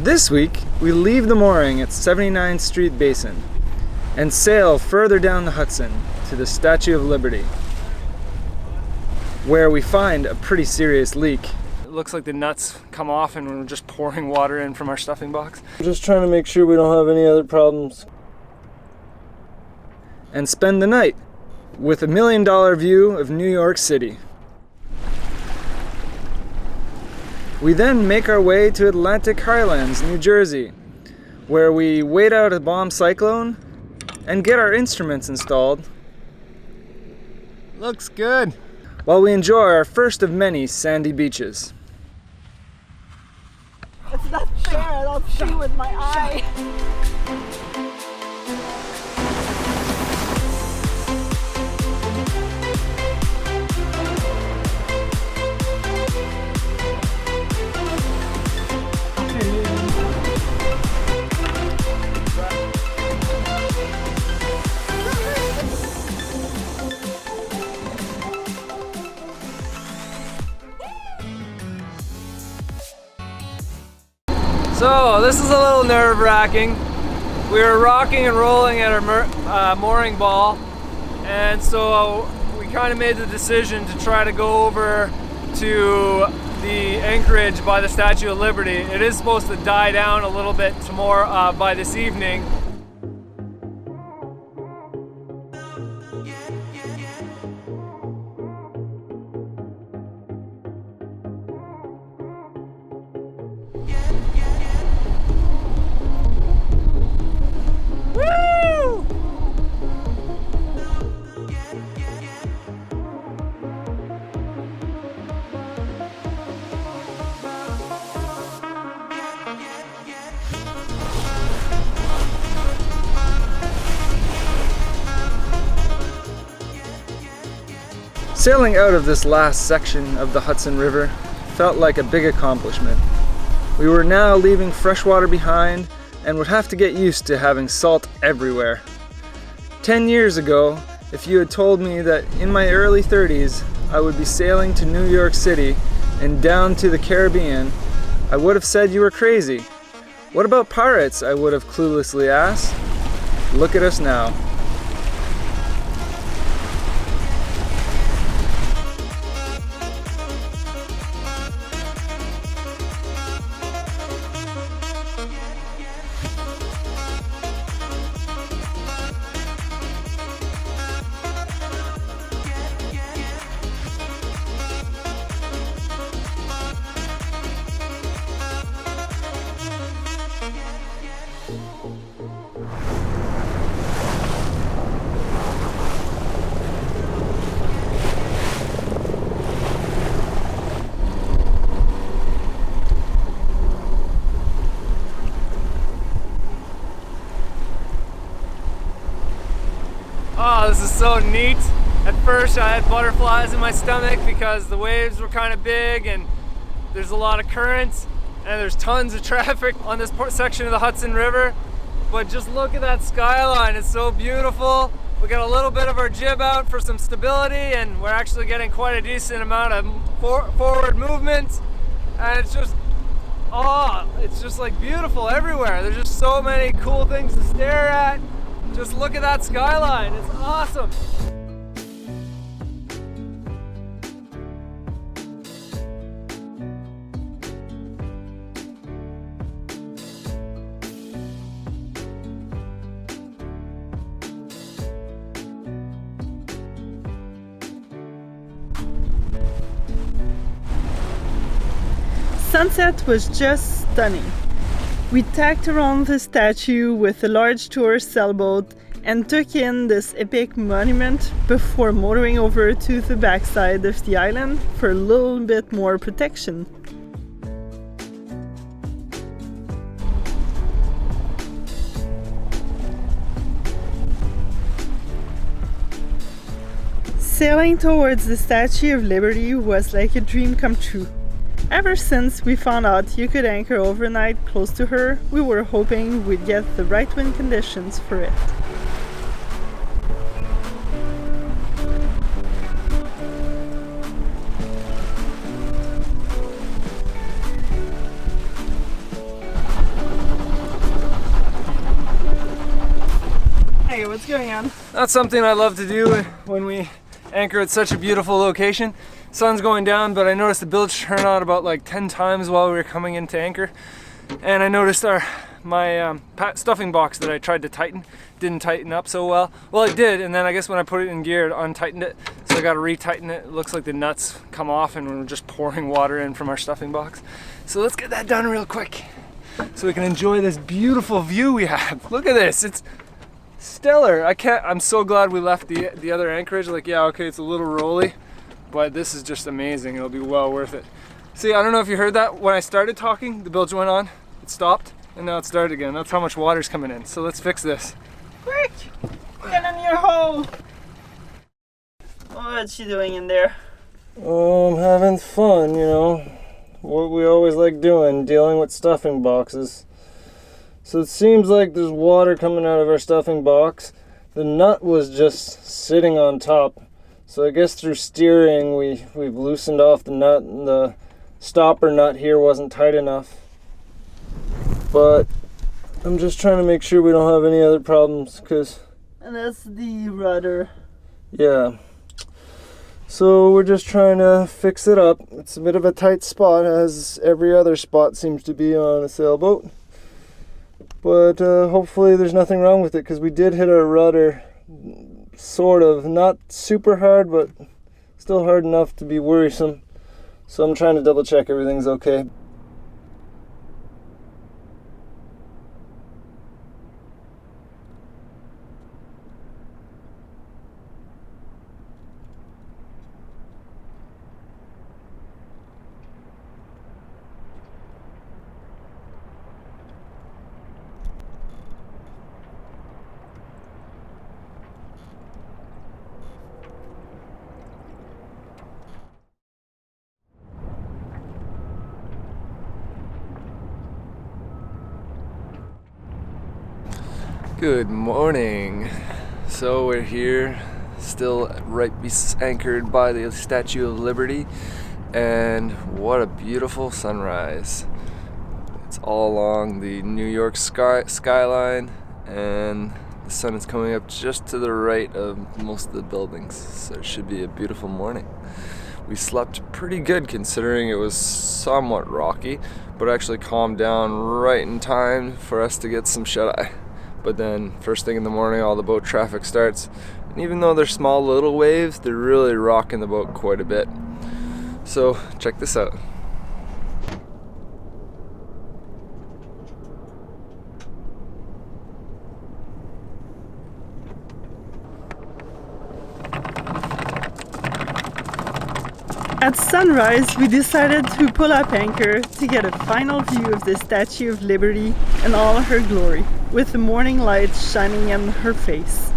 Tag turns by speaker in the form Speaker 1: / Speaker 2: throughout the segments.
Speaker 1: This week, we leave the mooring at 79th Street Basin and sail further down the Hudson to the Statue of Liberty, where we find a pretty serious leak. It looks like the nuts come off and we're just pouring water in from our stuffing box. We're just trying to make sure we don't have any other problems. And spend the night with a $1 million view of New York City. We then make our way to Atlantic Highlands, New Jersey, where we wait out a bomb cyclone and get our instruments installed.
Speaker 2: Looks good.
Speaker 1: While we enjoy our first of many sandy beaches.
Speaker 3: It's not fair, I don't see with my eye.
Speaker 2: So this is a little nerve-wracking. We were rocking and rolling at our mooring ball, and so we kind of made the decision to try to go over to the anchorage by the Statue of Liberty. It is supposed to die down a little bit tomorrow by this evening.
Speaker 1: Sailing out of this last section of the Hudson River felt like a big accomplishment. We were now leaving freshwater behind and would have to get used to having salt everywhere. 10 years ago, if you had told me that in my early 30s I would be sailing to New York City and down to the Caribbean, I would have said you were crazy. What about pirates? I would have cluelessly asked. Look at us now.
Speaker 2: Oh, this is so neat. At first I had butterflies in my stomach because the waves were kind of big and there's a lot of currents and there's tons of traffic on this section of the Hudson River. But just look at that skyline, it's so beautiful. We got a little bit of our jib out for some stability and we're actually getting quite a decent amount of forward movement. And it's just, oh, it's just like beautiful everywhere. There's just so many cool things to stare at. Just look at that skyline, it's awesome.
Speaker 3: Sunset was just stunning. We tacked around the statue with a large tourist sailboat and took in this epic monument before motoring over to the backside of the island for a little bit more protection. Sailing towards the Statue of Liberty was like a dream come true. Ever since we found out you could anchor overnight close to her, we were hoping we'd get the right wind conditions for it. What's going on?
Speaker 2: That's something I love to do when we anchor at such a beautiful location. Sun's going down, but I noticed the bilge turn on about like 10 times while we were coming into anchor. And I noticed my stuffing box that I tried to tighten didn't tighten up so well. Well, it did, and then I guess when I put it in gear, it untightened it. So I got to retighten it. It looks like the nuts come off and we're just pouring water in from our stuffing box. So let's get that done real quick so we can enjoy this beautiful view we have. Look at this, it's stellar. I'm so glad we left the other anchorage. Like, yeah, okay, it's a little rolly, but this is just amazing. It'll be well worth it. See, I don't know if you heard that. When I started talking, the bilge went on, it stopped, and now it started again. That's how much water's coming in. So let's fix this.
Speaker 3: Quick! Get in your hole! What's she doing in there?
Speaker 1: Oh, I'm having fun, you know. What we always like doing, dealing with stuffing boxes. So it seems like there's water coming out of our stuffing box. The nut was just sitting on top. So I guess through steering we've loosened off the nut, and the stopper nut here wasn't tight enough. But I'm just trying to make sure we don't have any other problems,
Speaker 3: And that's the rudder.
Speaker 1: Yeah. So we're just trying to fix it up. It's a bit of a tight spot, as every other spot seems to be on a sailboat. But hopefully there's nothing wrong with it, because we did hit our rudder sort of, not super hard, but still hard enough to be worrisome. So I'm trying to double check everything's okay.
Speaker 2: Good morning. So we're here, still anchored by the Statue of Liberty, and what a beautiful sunrise. It's all along the New York skyline, and the sun is coming up just to the right of most of the buildings, so it should be a beautiful morning. We slept pretty good considering it was somewhat rocky, but actually calmed down right in time for us to get some shut-eye. But then first thing in the morning, all the boat traffic starts, and even though they're small little waves, they're really rocking the boat quite a bit. So check this out.
Speaker 3: At sunrise, we decided to pull up anchor to get a final view of the Statue of Liberty in all her glory, with the morning light shining in her face.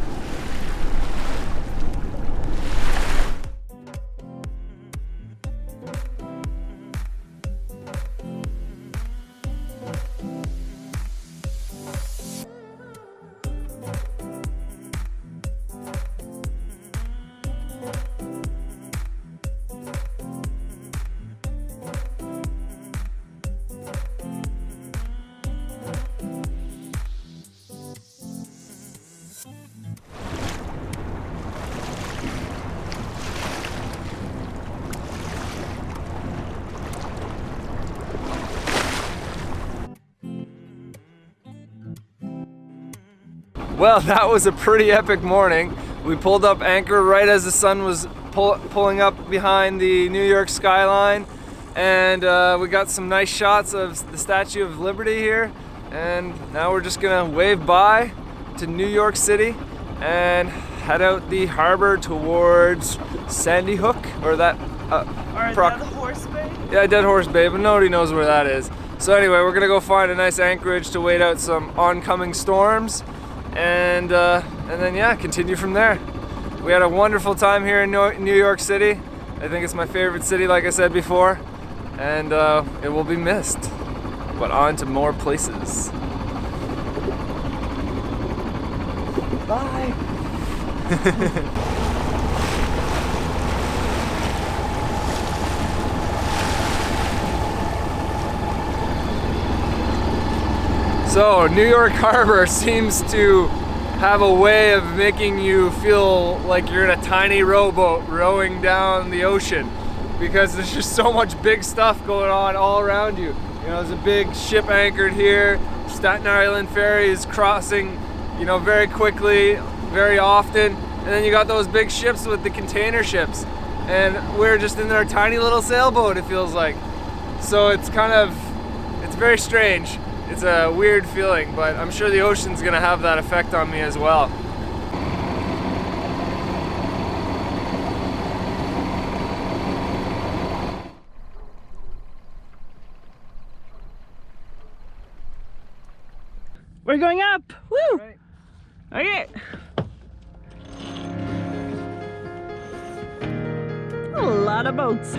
Speaker 2: Well, that was a pretty epic morning. We pulled up anchor right as the sun was pulling up behind the New York skyline, and we got some nice shots of the Statue of Liberty here, and now we're just gonna wave bye to New York City and head out the harbor towards Sandy Hook, or that
Speaker 3: Dead Horse Bay?
Speaker 2: Yeah, Dead Horse Bay, but nobody knows where that is. So anyway, we're gonna go find a nice anchorage to wait out some oncoming storms, and then yeah, continue from there. We had a wonderful time here in New York City. I think it's my favorite city, like I said before, and it will be missed. But on to more places. Bye. So New York Harbor seems to have a way of making you feel like you're in a tiny rowboat rowing down the ocean, because there's just so much big stuff going on all around you. You know, there's a big ship anchored here. Staten Island ferry is crossing, you know, very quickly, very often. And then you got those big ships with the container ships. And we're just in our tiny little sailboat, it feels like. So it's very strange. It's a weird feeling, but I'm sure the ocean's gonna have that effect on me as well.
Speaker 3: We're going up! Woo!
Speaker 2: Right.
Speaker 3: Okay. A lot of boats.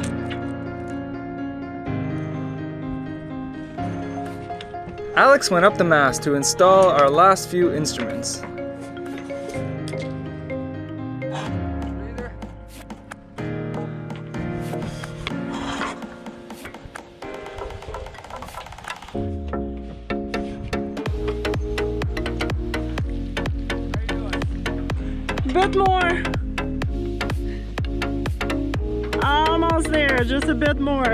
Speaker 1: Alex went up the mast to install our last few instruments.
Speaker 3: Bit more. Almost there, just a bit more.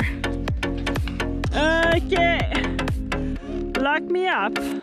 Speaker 3: Okay. Lock me up. Woo!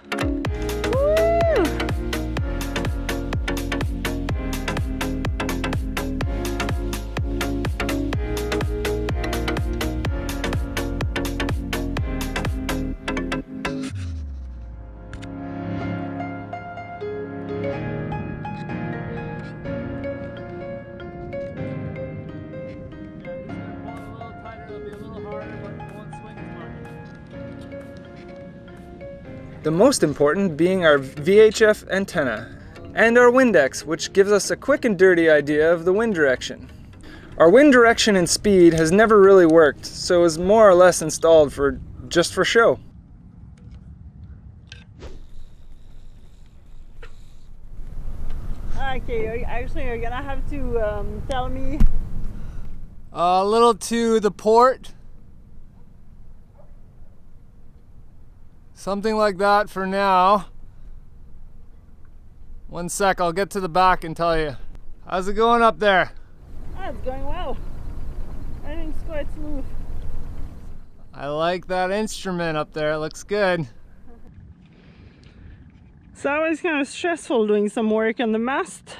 Speaker 1: The most important being our VHF antenna and our Windex, which gives us a quick and dirty idea of the wind direction. Our wind direction and speed has never really worked, so is more or less installed just for show.
Speaker 3: Okay, actually you're gonna have to tell me.
Speaker 2: A little to the port. Something like that for now. One sec, I'll get to the back and tell you. How's it going up there?
Speaker 3: Ah, it's going well. Everything's quite smooth.
Speaker 2: I like that instrument up there, it looks good.
Speaker 3: It's always kind of stressful doing some work on the mast.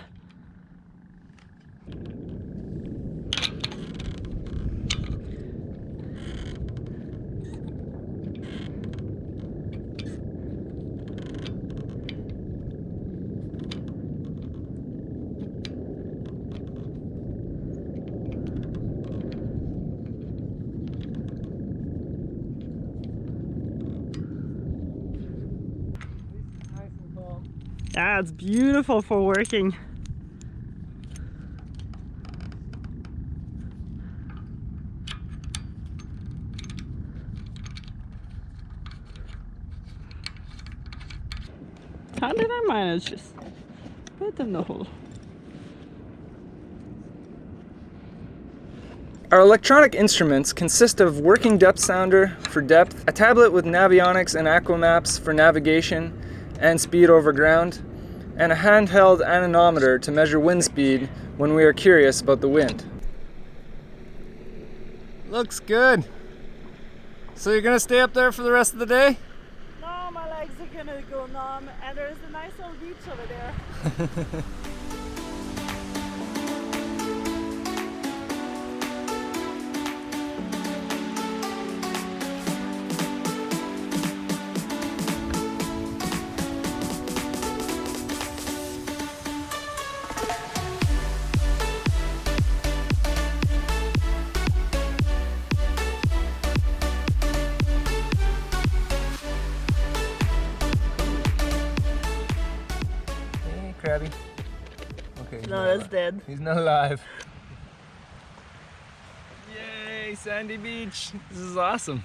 Speaker 3: Yeah, it's beautiful for working. How did I manage this? Put in the hole.
Speaker 1: Our electronic instruments consist of working depth sounder for depth, a tablet with navionics and aqua maps for navigation and speed over ground, and a handheld anemometer to measure wind speed when we are curious about the wind.
Speaker 2: Looks good. So you're gonna stay up there for the rest of the day?
Speaker 3: No, my legs are gonna go numb, and there's a nice little beach over there.
Speaker 1: Crabby. Okay.
Speaker 3: No, that's dead.
Speaker 1: He's not alive. Yay, sandy beach. This is awesome.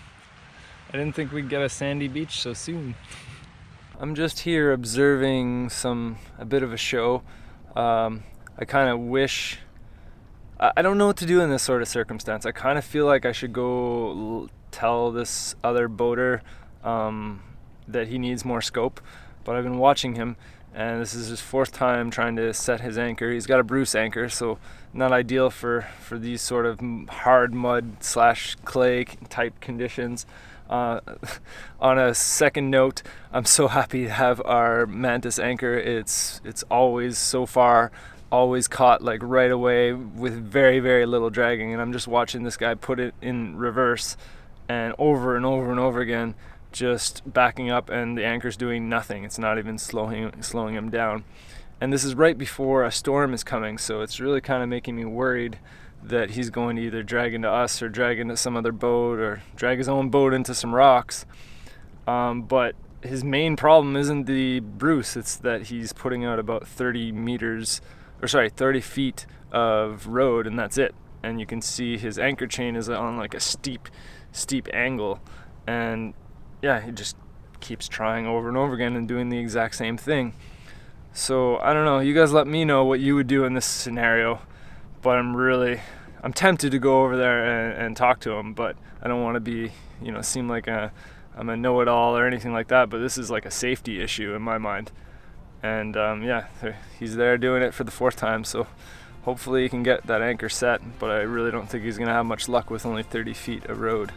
Speaker 1: I didn't think we'd get a sandy beach so soon. I'm just here observing a bit of a show. I kind of wish, I don't know what to do in this sort of circumstance. I kind of feel like I should go tell this other boater that he needs more scope, but I've been watching him, and this is his 4th time trying to set his anchor. He's got a Bruce anchor, so not ideal for these sort of hard mud / clay type conditions. On a second note, I'm so happy to have our Mantis anchor. It's always, so far, always caught like right away with very, very little dragging, and I'm just watching this guy put it in reverse and over and over and over again, just backing up, and the anchor's doing nothing. It's not even slowing him down. And this is right before a storm is coming, so it's really kind of making me worried that he's going to either drag into us or drag into some other boat or drag his own boat into some rocks. But his main problem isn't the Bruce, it's that he's putting out about 30 feet of road, and that's it. And you can see his anchor chain is on like a steep angle, and yeah, he just keeps trying over and over again and doing the exact same thing. So I don't know, you guys let me know what you would do in this scenario, but I'm tempted to go over there and talk to him, but I don't want to be, seem like I'm a know-it-all or anything like that, but this is like a safety issue in my mind. And yeah, he's there doing it for the 4th time, so hopefully he can get that anchor set, but I really don't think he's going to have much luck with only 30 feet of road.